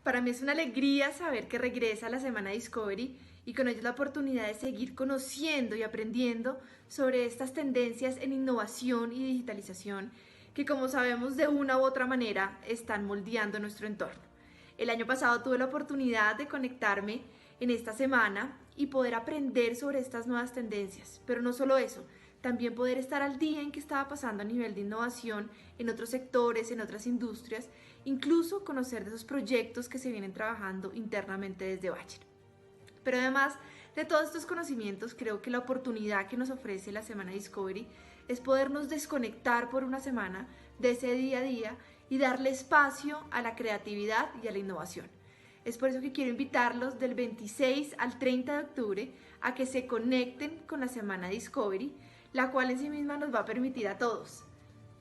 Para mí es una alegría saber que regresa la Semana Discovery y con ello la oportunidad de seguir conociendo y aprendiendo sobre estas tendencias en innovación y digitalización que, como sabemos, de una u otra manera están moldeando nuestro entorno. El año pasado tuve la oportunidad de conectarme en esta semana y poder aprender sobre estas nuevas tendencias, pero no solo eso, también poder estar al día en qué estaba pasando a nivel de innovación en otros sectores, en otras industrias, incluso conocer de esos proyectos que se vienen trabajando internamente desde Bayer. Pero además de todos estos conocimientos, creo que la oportunidad que nos ofrece la Semana Discovery es podernos desconectar por una semana de ese día a día y darle espacio a la creatividad y a la innovación. Es por eso que quiero invitarlos del 26 al 30 de octubre a que se conecten con la Semana Discovery, la cual en sí misma nos va a permitir a todos,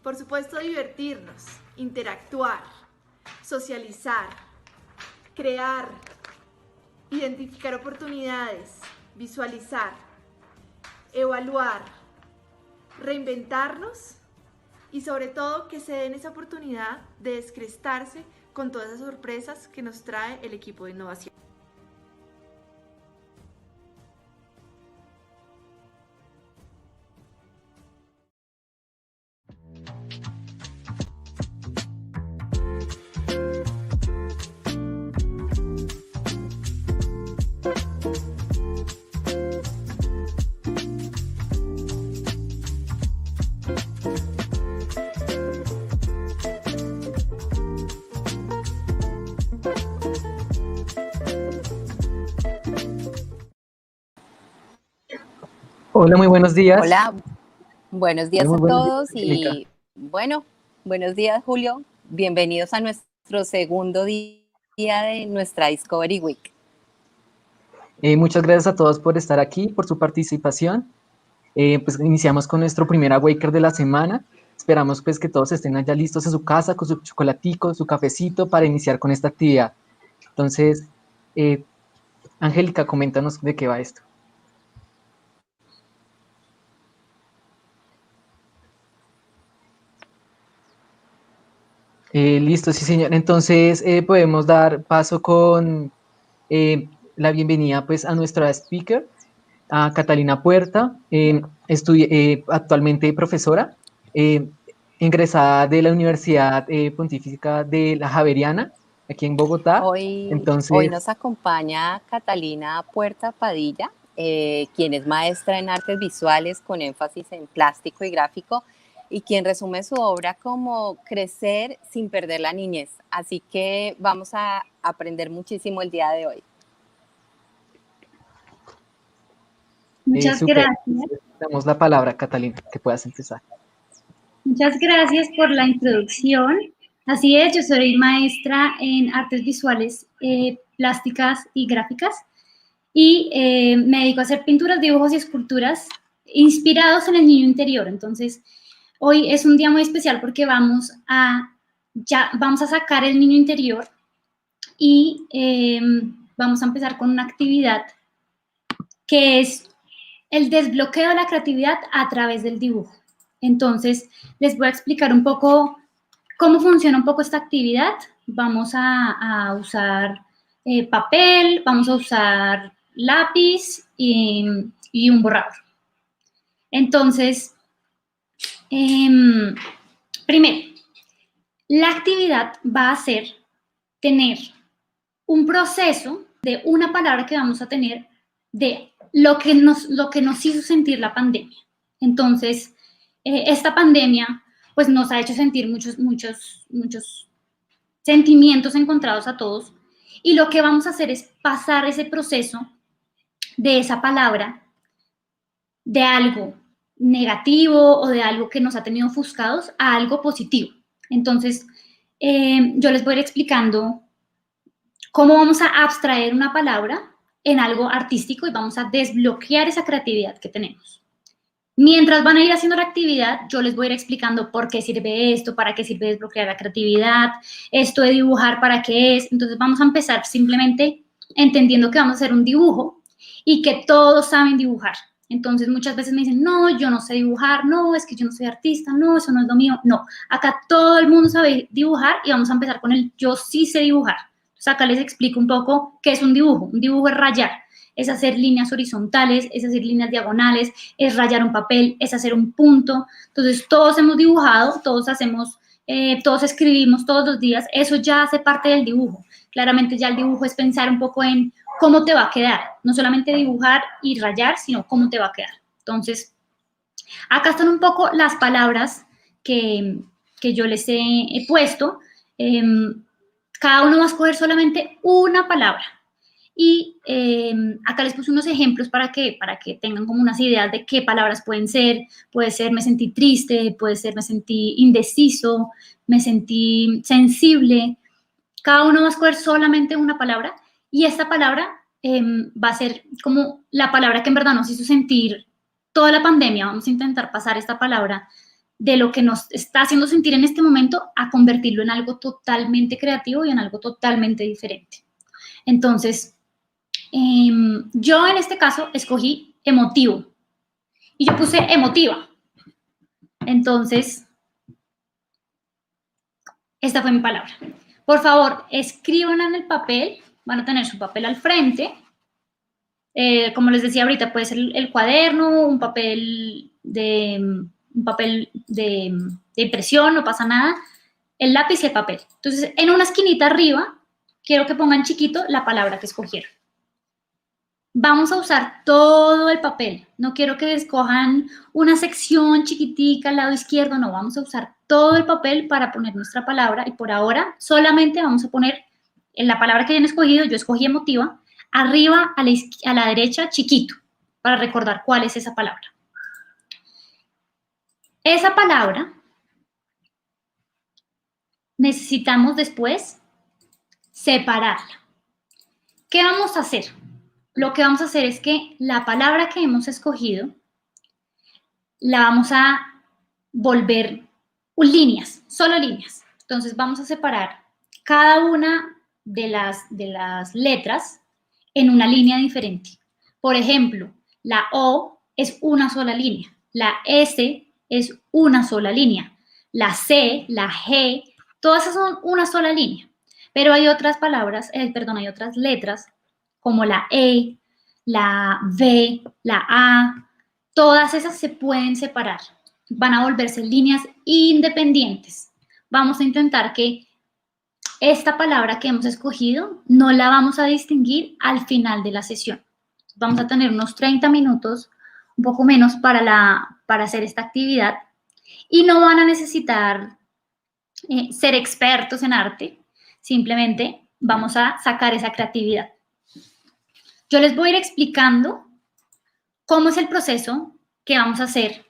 por supuesto, divertirnos, interactuar, socializar, crear, identificar oportunidades, visualizar, evaluar, reinventarnos y sobre todo que se den esa oportunidad de descrestarse con todas esas sorpresas que nos trae el equipo de innovación. Hola, muy buenos días. Hola, buenos días Muy a buenos todos días, Angélica. y bueno, buenos días Julio, bienvenidos a nuestro segundo día de nuestra Discovery Week. Muchas gracias a todos por estar aquí, por su participación. Pues iniciamos con nuestro primer Awaker de la semana. Esperamos pues que todos estén allá listos en su casa con su chocolatico, su cafecito para iniciar con esta actividad. Entonces, Angélica, coméntanos de qué va esto. Listo, sí señor. Entonces podemos dar paso con la bienvenida pues a nuestra speaker, a Catalina Puerta, actualmente profesora, ingresada de la Universidad Pontificia de la Javeriana, aquí en Bogotá. Hoy Entonces, nos acompaña Catalina Puerta Padilla, quien es maestra en artes visuales con énfasis en plástico y gráfico y quien resume su obra como crecer sin perder la niñez. Así que vamos a aprender muchísimo el día de hoy. Muchas gracias. Damos la palabra, Catalina, que puedas empezar. Muchas gracias por la introducción. Así es, yo soy maestra en artes visuales, plásticas y gráficas y me dedico a hacer pinturas, dibujos y esculturas inspirados en el niño interior. Entonces, hoy es un día muy especial porque vamos a sacar el niño interior y vamos a empezar con una actividad que es el desbloqueo de la creatividad a través del dibujo. Entonces, les voy a explicar un poco cómo funciona un poco esta actividad. Vamos a usar papel, vamos a usar lápiz y un borrador. Entonces, primero, la actividad va a ser tener un proceso de una palabra que vamos a tener de lo que nos hizo sentir la pandemia. Entonces, esta pandemia pues nos ha hecho sentir muchos sentimientos encontrados a todos y lo que vamos a hacer es pasar ese proceso de esa palabra de algo negativo o de algo que nos ha tenido ofuscados a algo positivo. Entonces, yo les voy a ir explicando cómo vamos a abstraer una palabra en algo artístico y vamos a desbloquear esa creatividad que tenemos. Mientras van a ir haciendo la actividad, yo les voy a ir explicando por qué sirve esto, para qué sirve desbloquear la creatividad, esto de dibujar, para qué es. Entonces vamos a empezar simplemente entendiendo que vamos a hacer un dibujo y que todos saben dibujar. Entonces muchas veces me dicen, no, yo no sé dibujar, no, es que yo no soy artista, no, eso no es lo mío. No, acá todo el mundo sabe dibujar y vamos a empezar con el yo sí sé dibujar. Entonces acá les explico un poco qué es un dibujo. Un dibujo es rayar, es hacer líneas horizontales, es hacer líneas diagonales, es rayar un papel, es hacer un punto. Entonces todos hemos dibujado, todos escribimos todos los días, eso ya hace parte del dibujo. Claramente ya el dibujo es pensar un poco en cómo te va a quedar, no solamente dibujar y rayar, sino cómo te va a quedar. Entonces, acá están un poco las palabras que yo les he puesto. Cada uno va a escoger solamente una palabra. Y acá les puse unos ejemplos para que tengan como unas ideas de qué palabras pueden ser. Puede ser me sentí triste, puede ser me sentí indeciso, me sentí sensible. Cada uno va a escoger solamente una palabra y esta palabra va a ser como la palabra que en verdad nos hizo sentir toda la pandemia. Vamos a intentar pasar esta palabra de lo que nos está haciendo sentir en este momento a convertirlo en algo totalmente creativo y en algo totalmente diferente. Entonces, yo en este caso escogí emotivo y yo puse emotiva. Entonces, esta fue mi palabra. Por favor, escriban en el papel, van a tener su papel al frente. Como les decía ahorita, puede ser el cuaderno, un papel de impresión, no pasa nada, el lápiz y el papel. Entonces, en una esquinita arriba, quiero que pongan chiquito la palabra que escogieron. Vamos a usar todo el papel. No quiero que escojan una sección chiquitica al lado izquierdo, no, vamos a usar todo el papel para poner nuestra palabra y por ahora solamente vamos a poner en la palabra que hayan escogido, yo escogí emotiva, arriba a la derecha chiquito, para recordar cuál es esa palabra. Esa palabra necesitamos después separarla. ¿Qué vamos a hacer? Lo que vamos a hacer es que la palabra que hemos escogido la vamos a volver líneas, solo líneas. Entonces vamos a separar cada una de las letras en una línea diferente. Por ejemplo, la O es una sola línea, la S es una sola línea, la C, la G, todas esas son una sola línea. Pero hay otras palabras, hay otras letras como la E, la V, la A, todas esas se pueden separar. Van a volverse líneas independientes. Vamos a intentar que esta palabra que hemos escogido no la vamos a distinguir al final de la sesión. Vamos a tener unos 30 minutos, un poco menos para hacer esta actividad y no van a necesitar ser expertos en arte, simplemente vamos a sacar esa creatividad. Yo les voy a ir explicando cómo es el proceso que vamos a hacer.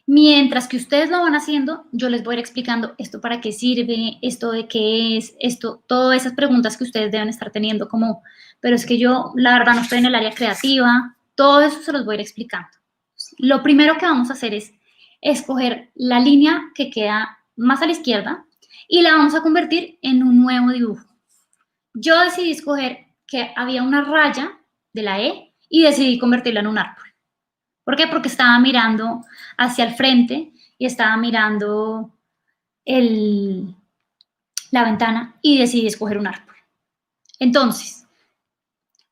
Mientras que ustedes lo van haciendo, yo les voy a ir explicando esto para qué sirve, esto de qué es, esto, todas esas preguntas que ustedes deben estar teniendo como, pero es que yo la verdad no estoy en el área creativa, todo eso se los voy a ir explicando. Lo primero que vamos a hacer es escoger la línea que queda más a la izquierda y la vamos a convertir en un nuevo dibujo. Yo decidí escoger que había una raya de la E y decidí convertirla en un árbol. ¿Por qué? Porque estaba mirando hacia el frente y estaba mirando la ventana y decidí escoger un árbol. Entonces,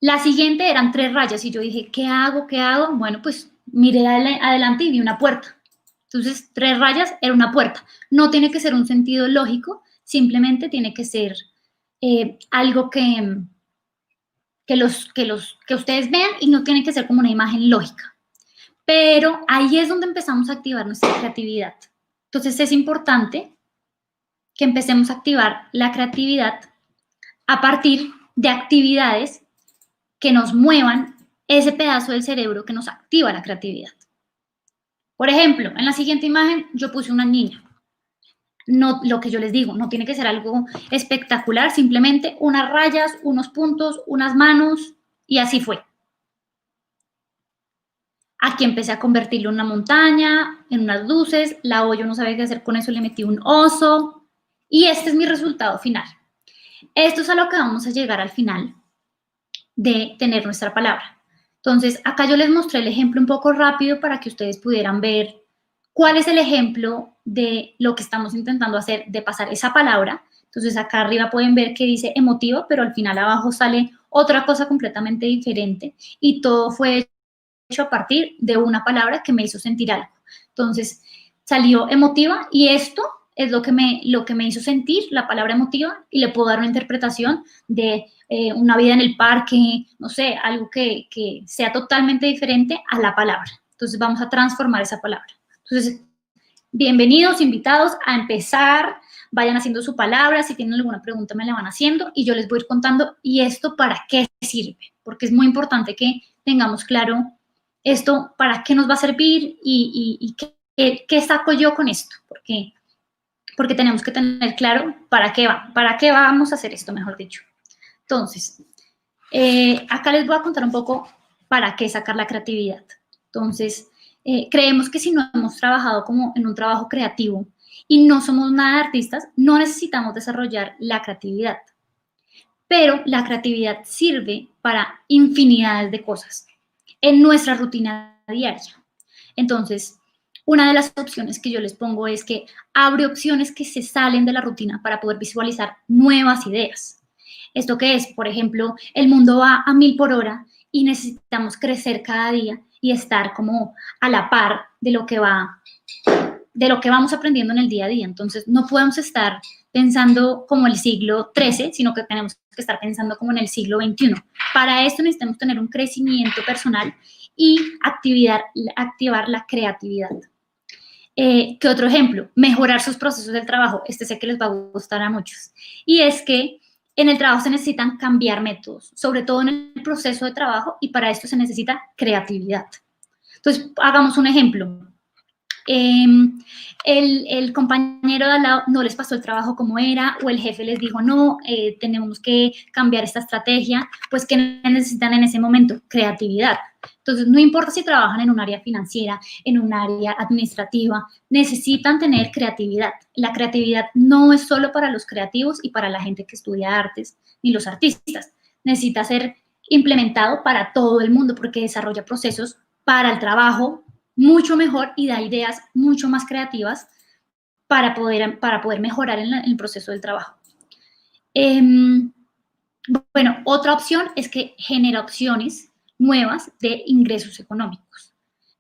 la siguiente eran 3 rayas y yo dije, ¿qué hago? ¿Qué hago? Bueno, pues miré adelante y vi una puerta. Entonces, 3 rayas era una puerta. No tiene que ser un sentido lógico, simplemente tiene que ser algo que ustedes vean y no tiene que ser como una imagen lógica. Pero ahí es donde empezamos a activar nuestra creatividad. Entonces es importante que empecemos a activar la creatividad a partir de actividades que nos muevan ese pedazo del cerebro que nos activa la creatividad. Por ejemplo, en la siguiente imagen yo puse una niña. No, lo que yo les digo, no tiene que ser algo espectacular, simplemente unas rayas, unos puntos, unas manos y así fue. Aquí empecé a convertirlo en una montaña, en unas luces, la O yo no sabía qué hacer con eso, le metí un oso y este es mi resultado final. Esto es a lo que vamos a llegar al final de tener nuestra palabra. Entonces, acá yo les mostré el ejemplo un poco rápido para que ustedes pudieran ver cuál es el ejemplo de lo que estamos intentando hacer, de pasar esa palabra, Entonces acá arriba pueden ver que dice emotiva, pero al final abajo sale otra cosa completamente diferente y todo fue hecho a partir de una palabra que me hizo sentir algo. Entonces salió emotiva y esto es lo que me hizo sentir la palabra emotiva y le puedo dar una interpretación de una vida en el parque, no sé, algo que sea totalmente diferente a la palabra. Entonces vamos a transformar esa palabra. Entonces, bienvenidos, invitados a empezar. Vayan haciendo su palabra, si tienen alguna pregunta me la van haciendo y yo les voy a ir contando, ¿y esto para qué sirve? Porque es muy importante que tengamos claro esto, para qué nos va a servir y qué saco yo con esto, porque tenemos que tener claro para qué vamos a hacer esto, mejor dicho. Entonces, acá les voy a contar un poco para qué sacar la creatividad. Entonces, creemos que si no hemos trabajado como en un trabajo creativo y no somos nada artistas, no necesitamos desarrollar la creatividad. Pero la creatividad sirve para infinidades de cosas en nuestra rutina diaria. Entonces, una de las opciones que yo les pongo es que abre opciones que se salen de la rutina para poder visualizar nuevas ideas. ¿Esto qué es? Por ejemplo, el mundo va a 1000 por hora y necesitamos crecer cada día y estar como a la par de lo que vamos aprendiendo en el día a día. Entonces, no podemos estar pensando como el siglo XIII, sino que tenemos que estar pensando como en el siglo XXI. Para esto necesitamos tener un crecimiento personal y activar la creatividad. ¿Qué otro ejemplo? Mejorar sus procesos del trabajo. Este sé que les va a gustar a muchos. Y es que en el trabajo se necesitan cambiar métodos, sobre todo en el proceso de trabajo, y para esto se necesita creatividad. Entonces, hagamos un ejemplo. El compañero de al lado no les pasó el trabajo como era, o el jefe les dijo, no, tenemos que cambiar esta estrategia, pues ¿qué necesitan en ese momento? Creatividad. Entonces, no importa si trabajan en un área financiera, en un área administrativa, necesitan tener creatividad. La creatividad no es solo para los creativos y para la gente que estudia artes, ni los artistas. Necesita ser implementado para todo el mundo porque desarrolla procesos para el trabajo mucho mejor y da ideas mucho más creativas para poder mejorar en el proceso del trabajo. Bueno, otra opción es que genera opciones nuevas de ingresos económicos.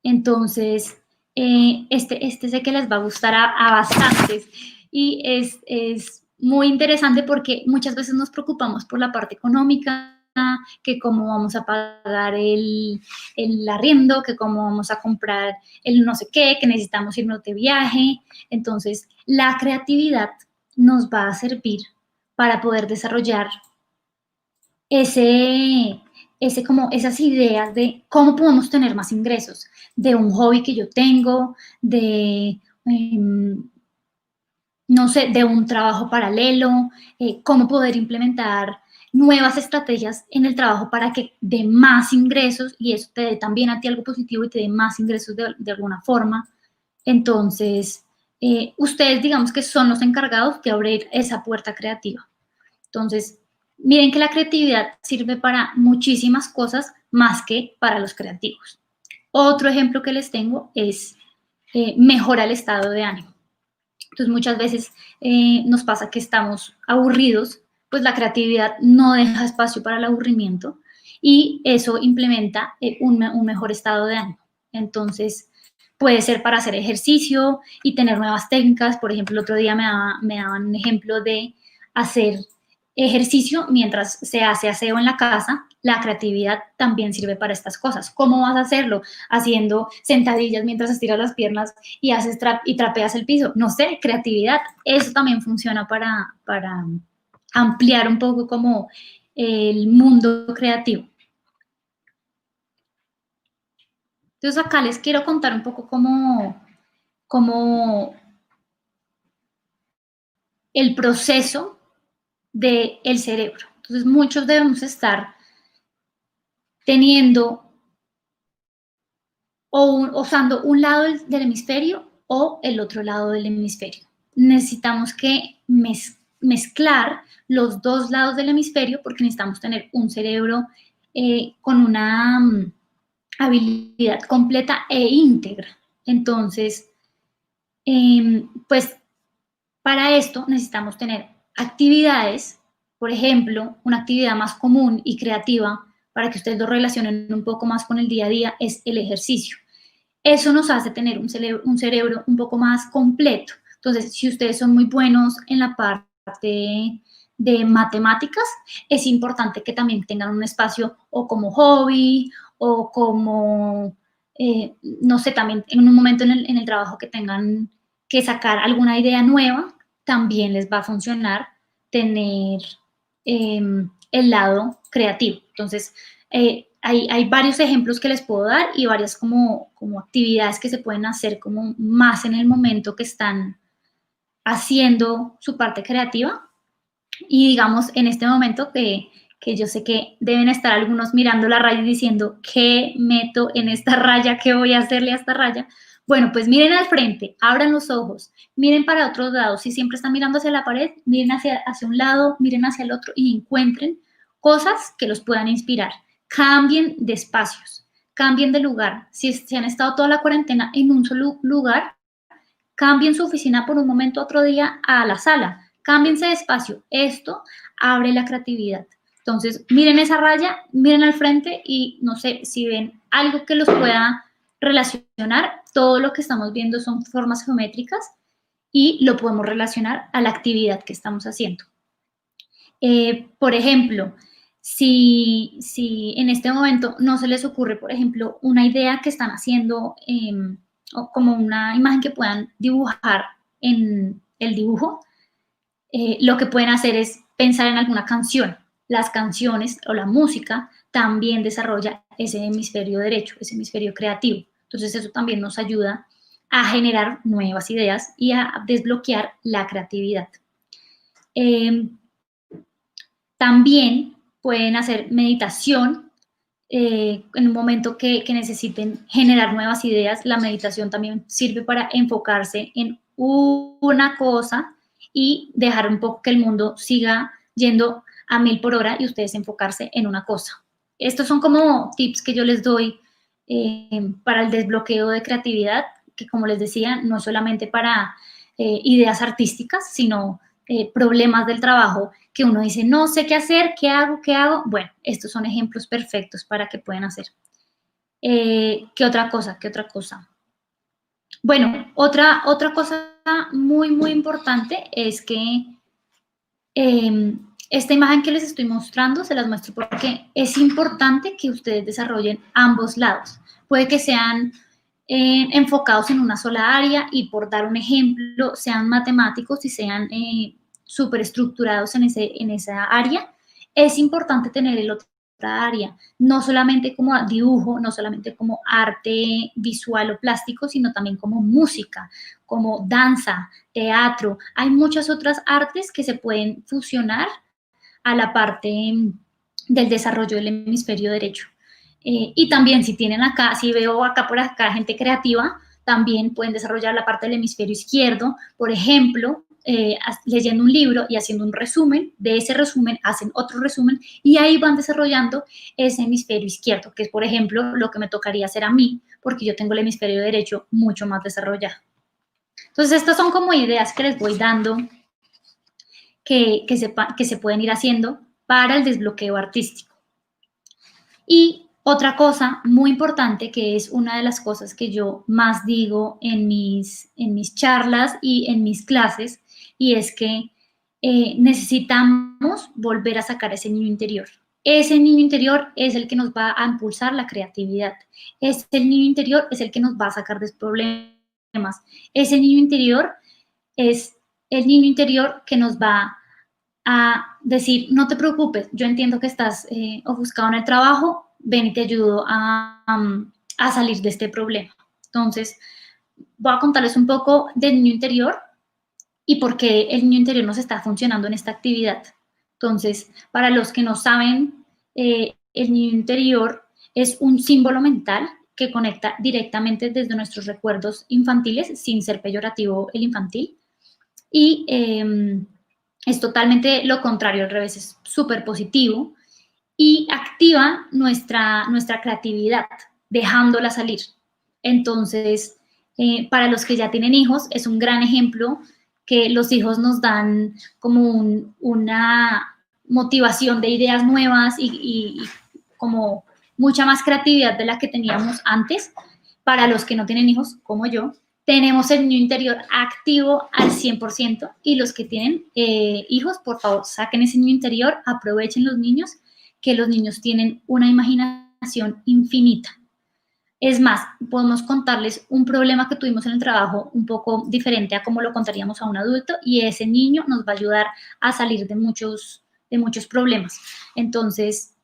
Entonces, este sé que les va a gustar a bastantes y es muy interesante porque muchas veces nos preocupamos por la parte económica, que cómo vamos a pagar el arriendo, que cómo vamos a comprar el no sé qué, que necesitamos irnos de viaje. Entonces, la creatividad nos va a servir para poder desarrollar como esas ideas de cómo podemos tener más ingresos, de un hobby que yo tengo, de, no sé, de un trabajo paralelo, cómo poder implementar nuevas estrategias en el trabajo para que dé más ingresos y eso te dé también a ti algo positivo y te dé más ingresos de alguna forma. Entonces, ustedes digamos que son los encargados de abrir esa puerta creativa. Entonces, miren que la creatividad sirve para muchísimas cosas más que para los creativos. Otro ejemplo que les tengo es mejora el estado de ánimo. Entonces, muchas veces nos pasa que estamos aburridos, pues la creatividad no deja espacio para el aburrimiento y eso implementa un mejor estado de ánimo. Entonces, puede ser para hacer ejercicio y tener nuevas técnicas. Por ejemplo, el otro día me daban un ejemplo de hacer ejercicio mientras se hace aseo en la casa. La creatividad también sirve para estas cosas. ¿Cómo vas a hacerlo? Haciendo sentadillas mientras estiras las piernas y trapeas el piso. No sé, creatividad. Eso también funciona para ampliar un poco como el mundo creativo. Entonces acá les quiero contar un poco cómo el proceso del cerebro. Entonces muchos debemos estar teniendo o usando un lado del hemisferio o el otro lado del hemisferio. Necesitamos que mezclar los dos lados del hemisferio porque necesitamos tener un cerebro con una habilidad completa e íntegra. Entonces, pues para esto necesitamos tener actividades, por ejemplo, una actividad más común y creativa para que ustedes lo relacionen un poco más con el día a día es el ejercicio. Eso nos hace tener un cerebro un poco más completo. Entonces, si ustedes son muy buenos en la parte de matemáticas, es importante que también tengan un espacio o como hobby o como, no sé, también en un momento en el trabajo que tengan que sacar alguna idea nueva, también les va a funcionar tener el lado creativo. Entonces, hay varios ejemplos que les puedo dar y varias como actividades que se pueden hacer como más en el momento que están haciendo su parte creativa. Y digamos, en este momento que yo sé que deben estar algunos mirando la raya y diciendo, ¿qué meto en esta raya? ¿Qué voy a hacerle a esta raya? Bueno, pues miren al frente, abran los ojos, miren para otros lados. Si siempre están mirando hacia la pared, miren hacia un lado, miren hacia el otro y encuentren cosas que los puedan inspirar. Cambien de espacios, cambien de lugar. Si han estado toda la cuarentena en un solo lugar, cambien su oficina por un momento otro día a la sala. Cámbiense de espacio. Esto abre la creatividad. Entonces, miren esa raya, miren al frente y no sé si ven algo que los pueda relacionar. Todo lo que estamos viendo son formas geométricas y lo podemos relacionar a la actividad que estamos haciendo. Por ejemplo, si en este momento no se les ocurre, por ejemplo, una idea que están haciendo, o como una imagen que puedan dibujar en el dibujo, lo que pueden hacer es pensar en alguna canción. Las canciones o la música también desarrolla ese hemisferio derecho, ese hemisferio creativo. Entonces eso también nos ayuda a generar nuevas ideas y a desbloquear la creatividad. También pueden hacer meditación en un momento que necesiten generar nuevas ideas. La meditación también sirve para enfocarse en una cosa y dejar un poco que el mundo siga yendo a 1000 por hora y ustedes enfocarse en una cosa. Estos son como tips que yo les doy para el desbloqueo de creatividad, que como les decía, no es solamente para ideas artísticas, sino problemas del trabajo que uno dice, no sé qué hacer, qué hago, qué hago. Bueno, estos son ejemplos perfectos para que puedan hacer. ¿Qué otra cosa? ¿Qué otra cosa? Bueno, otra cosa muy, muy importante es que esta imagen que les estoy mostrando, se las muestro porque es importante que ustedes desarrollen ambos lados. Puede que sean enfocados en una sola área y, por dar un ejemplo, sean matemáticos y sean súper estructurados en esa área. Es importante tener el otra área, no solamente como dibujo, no solamente como arte visual o plástico, sino también como música, como danza, teatro. Hay muchas otras artes que se pueden fusionar a la parte del desarrollo del hemisferio derecho. Y también si tienen acá, si veo acá por acá gente creativa, también pueden desarrollar la parte del hemisferio izquierdo, por ejemplo, leyendo un libro y haciendo un resumen, de ese resumen hacen otro resumen y ahí van desarrollando ese hemisferio izquierdo, que es, por ejemplo, lo que me tocaría hacer a mí, porque yo tengo el hemisferio derecho mucho más desarrollado. Entonces, estas son como ideas que les voy dando que se pueden ir haciendo para el desbloqueo artístico. Y otra cosa muy importante, que es una de las cosas que yo más digo en mis charlas y en mis clases, y es que necesitamos volver a sacar ese niño interior. Ese niño interior es el que nos va a impulsar la creatividad. Ese niño interior es el que nos va a sacar de problemas. Ese niño interior es el niño interior que nos va a decir, no te preocupes, yo entiendo que estás ofuscado en el trabajo, ven y te ayudo a salir de este problema. Entonces, voy a contarles un poco del niño interior y por qué el niño interior nos está funcionando en esta actividad. Entonces, para los que no saben, el niño interior es un símbolo mental que conecta directamente desde nuestros recuerdos infantiles, sin ser peyorativo el infantil, y es totalmente lo contrario, al revés, es súper positivo y activa nuestra creatividad, dejándola salir. Entonces, para los que ya tienen hijos, es un gran ejemplo que los hijos nos dan como una motivación de ideas nuevas y como mucha más creatividad de la que teníamos antes. Para los que no tienen hijos, como yo, tenemos el niño interior activo al 100%, y los que tienen hijos, por favor, saquen ese niño interior, aprovechen los niños, que los niños tienen una imaginación infinita. Es más, podemos contarles un problema que tuvimos en el trabajo un poco diferente a como lo contaríamos a un adulto, y ese niño nos va a ayudar a salir de muchos problemas. Entonces,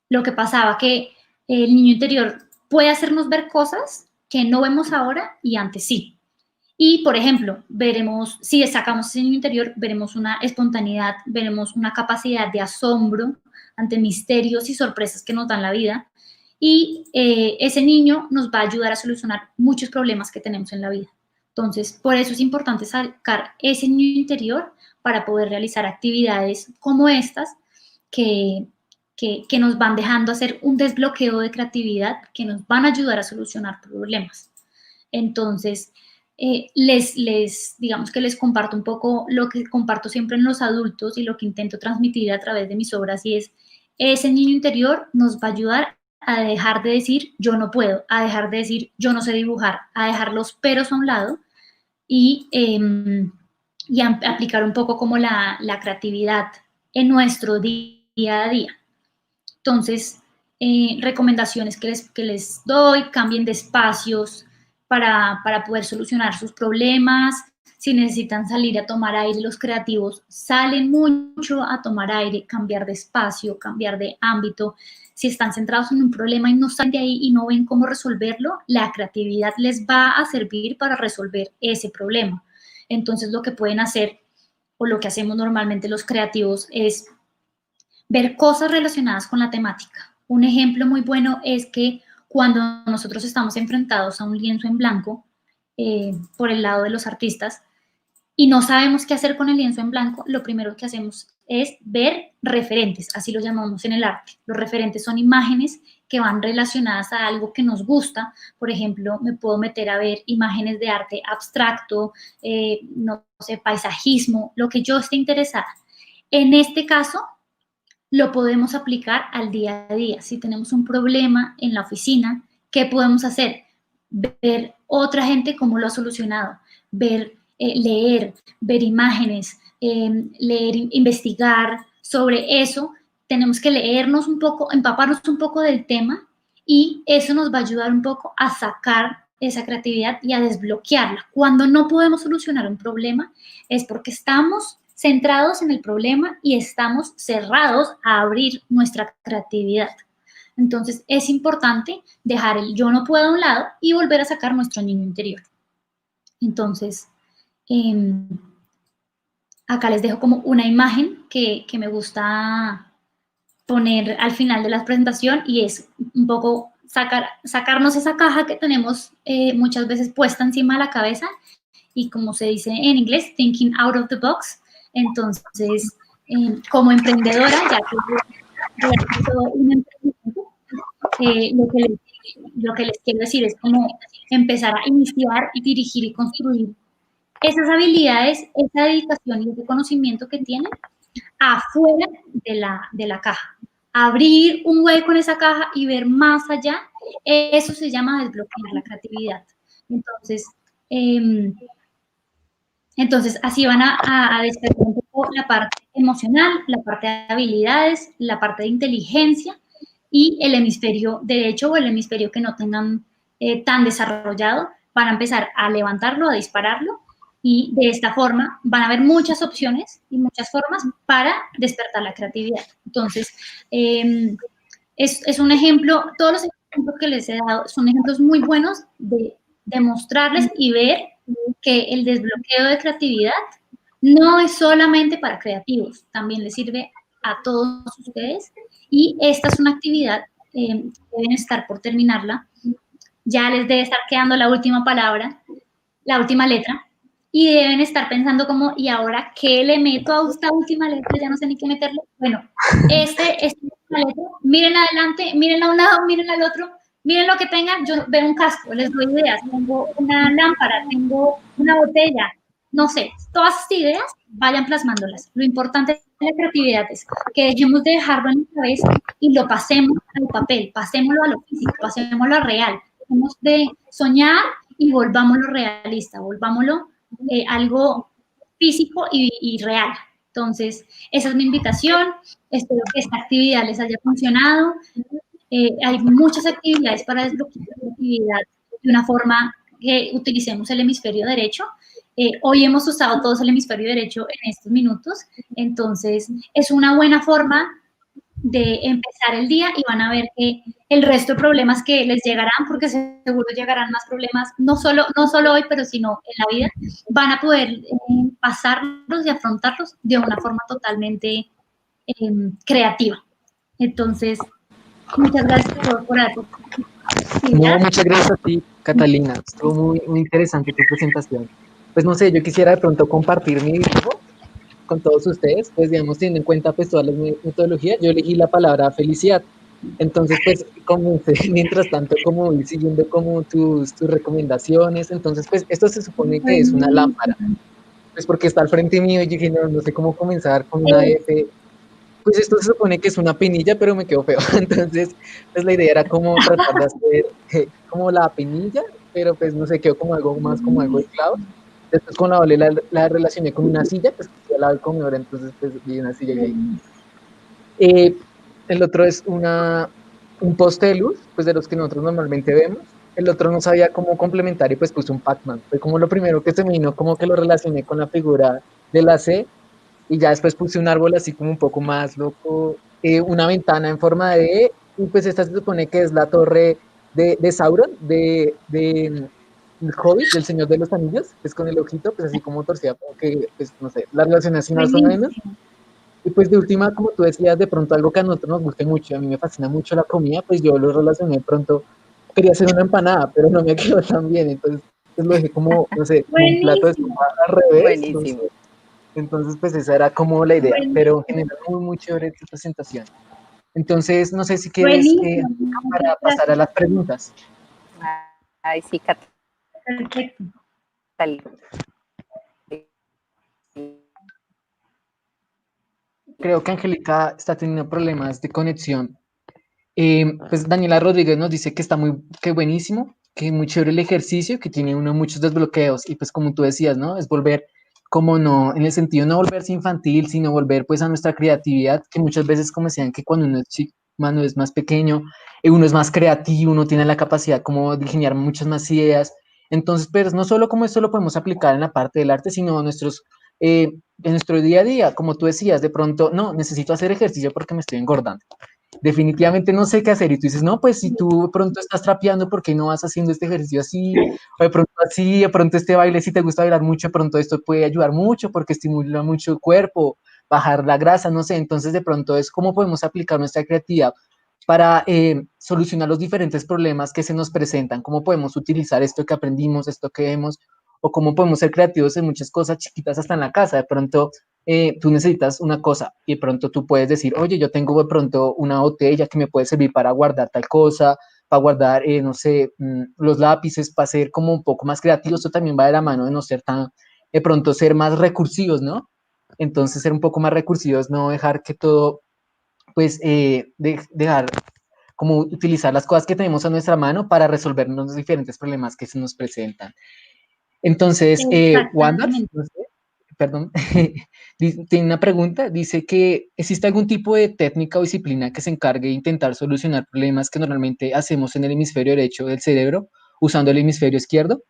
lo que pasaba que el niño interior puede hacernos ver cosas que no vemos ahora y antes sí. Y, por ejemplo, veremos, si sacamos ese niño interior, veremos una espontaneidad, veremos una capacidad de asombro ante misterios y sorpresas que nos dan la vida. Y ese niño nos va a ayudar a solucionar muchos problemas que tenemos en la vida. Entonces, por eso es importante sacar ese niño interior para poder realizar actividades como estas que nos van dejando hacer un desbloqueo de creatividad, que nos van a ayudar a solucionar problemas. Entonces, digamos que les comparto un poco lo que comparto siempre en los adultos y lo que intento transmitir a través de mis obras, y es, ese niño interior nos va a ayudar a dejar de decir yo no puedo, a dejar de decir yo no sé dibujar, a dejar los peros a un lado y aplicar un poco como la creatividad en nuestro día a día. Entonces, recomendaciones que les doy: cambien de espacios para poder solucionar sus problemas. Si necesitan salir a tomar aire, los creativos salen mucho a tomar aire, cambiar de espacio, cambiar de ámbito. Si están centrados en un problema y no salen de ahí y no ven cómo resolverlo, la creatividad les va a servir para resolver ese problema. Entonces, lo que pueden hacer, o lo que hacemos normalmente los creativos, es ver cosas relacionadas con la temática. Un ejemplo muy bueno es que cuando nosotros estamos enfrentados a un lienzo en blanco, por el lado de los artistas, y no sabemos qué hacer con el lienzo en blanco, lo primero que hacemos es ver referentes, así lo llamamos en el arte. Los referentes son imágenes que van relacionadas a algo que nos gusta. Por ejemplo, me puedo meter a ver imágenes de arte abstracto, no sé, paisajismo, lo que yo esté interesada. En este caso, lo podemos aplicar al día a día. Si tenemos un problema en la oficina, ¿qué podemos hacer? Ver otra gente cómo lo ha solucionado, leer, ver imágenes, leer, investigar sobre eso. Tenemos que leernos un poco, empaparnos un poco del tema, y eso nos va a ayudar un poco a sacar esa creatividad y a desbloquearla. Cuando no podemos solucionar un problema es porque estamos centrados en el problema y estamos cerrados a abrir nuestra creatividad. Entonces, es importante dejar el yo no puedo a un lado y volver a sacar nuestro niño interior. Entonces, acá les dejo como una imagen que me gusta poner al final de la presentación, y es un poco sacarnos esa caja que tenemos muchas veces puesta encima de la cabeza, y como se dice en inglés, thinking out of the box. Entonces, como emprendedora, ya que un emprendimiento, lo que les quiero decir es como empezar a iniciar, dirigir y construir esas habilidades, esa dedicación y ese conocimiento que tienen afuera de la caja. Abrir un hueco en esa caja y ver más allá, eso se llama desbloquear la creatividad. Entonces, así van a despertar un poco la parte emocional, la parte de habilidades, la parte de inteligencia, y el hemisferio derecho o el hemisferio que no tengan tan desarrollado, van a empezar a levantarlo, a dispararlo, y de esta forma van a haber muchas opciones y muchas formas para despertar la creatividad. Entonces, es un ejemplo, todos los ejemplos que les he dado son ejemplos muy buenos de demostrarles y ver que el desbloqueo de creatividad no es solamente para creativos, también les sirve a todos ustedes, y esta es una actividad, deben estar por terminarla, ya les debe estar quedando la última palabra, la última letra, y deben estar pensando como, ¿y ahora qué le meto a esta última letra? Ya no sé ni qué meterle. Bueno, esta última letra, miren adelante, miren a un lado, miren al otro, Miren lo que tengan, yo veo un casco, les doy ideas, tengo una lámpara, tengo una botella, no sé, todas estas ideas vayan plasmándolas. Lo importante de la creatividad es que dejemos de dejarlo en la cabeza y lo pasemos al papel, pasémoslo a lo físico, pasémoslo a real. Dejemos de soñar y volvámoslo realista, volvámoslo algo físico y real. Entonces, esa es mi invitación. Espero que esta actividad les haya funcionado. Hay muchas actividades para desbloquear la creatividad de una forma que utilicemos el hemisferio derecho. Hoy hemos usado todos el hemisferio derecho en estos minutos, entonces es una buena forma de empezar el día y van a ver que el resto de problemas que les llegarán, porque seguro llegarán más problemas, no solo hoy, pero sino en la vida, van a poder pasarlos y afrontarlos de una forma totalmente creativa. Entonces, muchas gracias por No, muchas gracias a ti, Catalina. Estuvo muy, muy interesante tu presentación. Pues no sé, yo quisiera de pronto compartir mi dibujo con todos ustedes, pues digamos, teniendo en cuenta pues todas las metodologías, yo elegí la palabra felicidad. Entonces, pues, como mientras tanto, como ir siguiendo como tus recomendaciones, entonces, pues, esto se supone que es una lámpara, pues porque está al frente mío y yo dije, no, no sé cómo comenzar con una F, pues esto se supone que es una pinilla, pero me quedó feo. Entonces, pues la idea era como tratar de hacer como la pinilla, pero pues no sé, quedó como algo más como algo de clavos. Después con la ole la relacioné con una silla, pues al lado del comedor, entonces pues vi una silla y ahí. El otro es un poste de luz, pues de los que nosotros normalmente vemos. El otro no sabía cómo complementar y pues puse un Pac-Man. Fue como lo primero que se me vino, como que lo relacioné con la figura de la C y ya después puse un árbol así como un poco más loco, una ventana en forma de E, y pues esta se supone que es la torre de Sauron, de el Hobbit, del Señor de los Anillos, pues con el ojito, pues así como torcida, como que, pues no sé, la relación así más o menos. Y pues de última, como tú decías, de pronto algo que a nosotros nos guste mucho, a mí me fascina mucho la comida, pues yo lo relacioné de pronto, quería hacer una empanada, pero no me quedó tan bien, entonces pues lo dejé como, no sé, como un plato de sopa al revés. Buenísimo. No sé. Entonces, pues esa era como la idea, pero en general muy, muy chévere tu presentación. Entonces, no sé si quieres para pasar a las preguntas. Ay, sí, Perfecto. Catalina. Creo que Angélica está teniendo problemas de conexión. Pues Daniela Rodríguez nos dice que está que buenísimo, que muy chévere el ejercicio, que tiene uno muchos desbloqueos y pues como tú decías, ¿no? Es volver, como no, en el sentido no volverse infantil, sino volver pues a nuestra creatividad, que muchas veces como decían que cuando uno es chico, cuando es más pequeño, uno es más creativo, uno tiene la capacidad como de ingeniar muchas más ideas. Entonces, pues no solo como esto lo podemos aplicar en la parte del arte, sino en nuestro día a día, como tú decías, de pronto, no, necesito hacer ejercicio porque me estoy engordando, definitivamente no sé qué hacer. Y tú dices, no, pues si tú de pronto estás trapeando, ¿por qué no vas haciendo este ejercicio así? O de pronto así, de pronto este baile, si te gusta bailar mucho, de pronto esto puede ayudar mucho porque estimula mucho el cuerpo, bajar la grasa, no sé. Entonces de pronto es cómo podemos aplicar nuestra creatividad para solucionar los diferentes problemas que se nos presentan, cómo podemos utilizar esto que aprendimos, esto que vemos, o cómo podemos ser creativos en muchas cosas chiquitas hasta en la casa. De pronto tú necesitas una cosa y de pronto tú puedes decir, oye, yo tengo de pronto una botella que me puede servir para guardar tal cosa, para guardar, no sé, los lápices, para ser como un poco más creativos. Esto también va de la mano de no ser tan, de pronto ser más recursivos, ¿no? Entonces ser un poco más recursivos, no dejar que todo, pues, dejar como utilizar las cosas que tenemos a nuestra mano para resolver los diferentes problemas que se nos presentan. Entonces, Wanda, no sé, perdón, tiene una pregunta, dice que ¿existe algún tipo de técnica o disciplina que se encargue de intentar solucionar problemas que normalmente hacemos en el hemisferio derecho del cerebro usando el hemisferio izquierdo?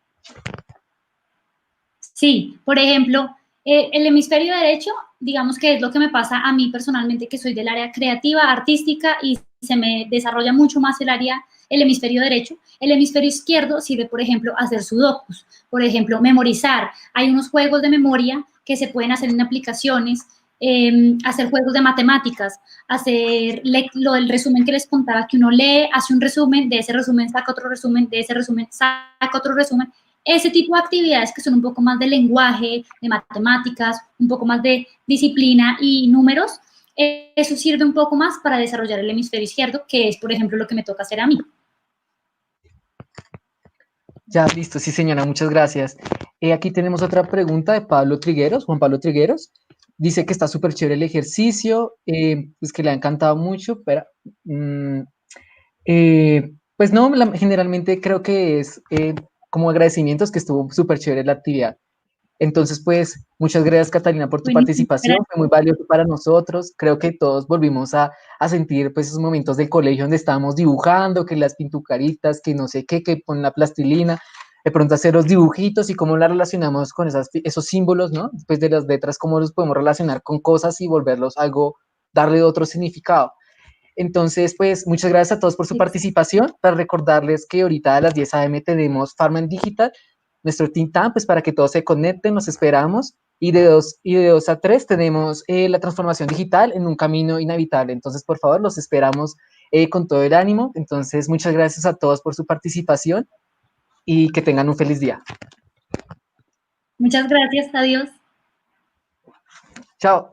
Sí, por ejemplo, el hemisferio derecho, digamos que es lo que me pasa a mí personalmente, que soy del área creativa, artística, y se me desarrolla mucho más el hemisferio derecho. El hemisferio izquierdo sirve, por ejemplo, hacer sudokus, por ejemplo, memorizar. Hay unos juegos de memoria que se pueden hacer en aplicaciones, hacer juegos de matemáticas, hacer lo del resumen que les contaba, que uno lee, hace un resumen, de ese resumen saca otro resumen, de ese resumen saca otro resumen. Ese tipo de actividades que son un poco más de lenguaje, de matemáticas, un poco más de disciplina y números, eso sirve un poco más para desarrollar el hemisferio izquierdo, que es, por ejemplo, lo que me toca hacer a mí. Ya, listo, sí señora, muchas gracias. Aquí tenemos otra pregunta de Pablo Trigueros, Juan Pablo Trigueros. Dice que está súper chévere el ejercicio, pues que le ha encantado mucho, pero mm, pues no, generalmente creo que es como agradecimientos que estuvo súper chévere la actividad. Entonces, pues, muchas gracias, Catalina, por tu Buenísimo. participación. Fue muy valioso para nosotros. Creo que todos volvimos a sentir, pues, esos momentos del colegio donde estábamos dibujando, que las pintucaritas, que no sé qué, que con la plastilina, de pronto hacer los dibujitos y cómo la relacionamos con esos símbolos, ¿no? Después de las letras, cómo los podemos relacionar con cosas y volverlos algo, darle otro significado. Entonces, pues, muchas gracias a todos por su Exacto. participación. Para recordarles que ahorita a las 10 a.m. tenemos Farman Digital, nuestro Think Tank, pues para que todos se conecten, los esperamos. Y de dos a 3 tenemos la transformación digital en un camino inevitable. Entonces, por favor, los esperamos con todo el ánimo. Entonces, muchas gracias a todos por su participación y que tengan un feliz día. Muchas gracias. Adiós. Chao.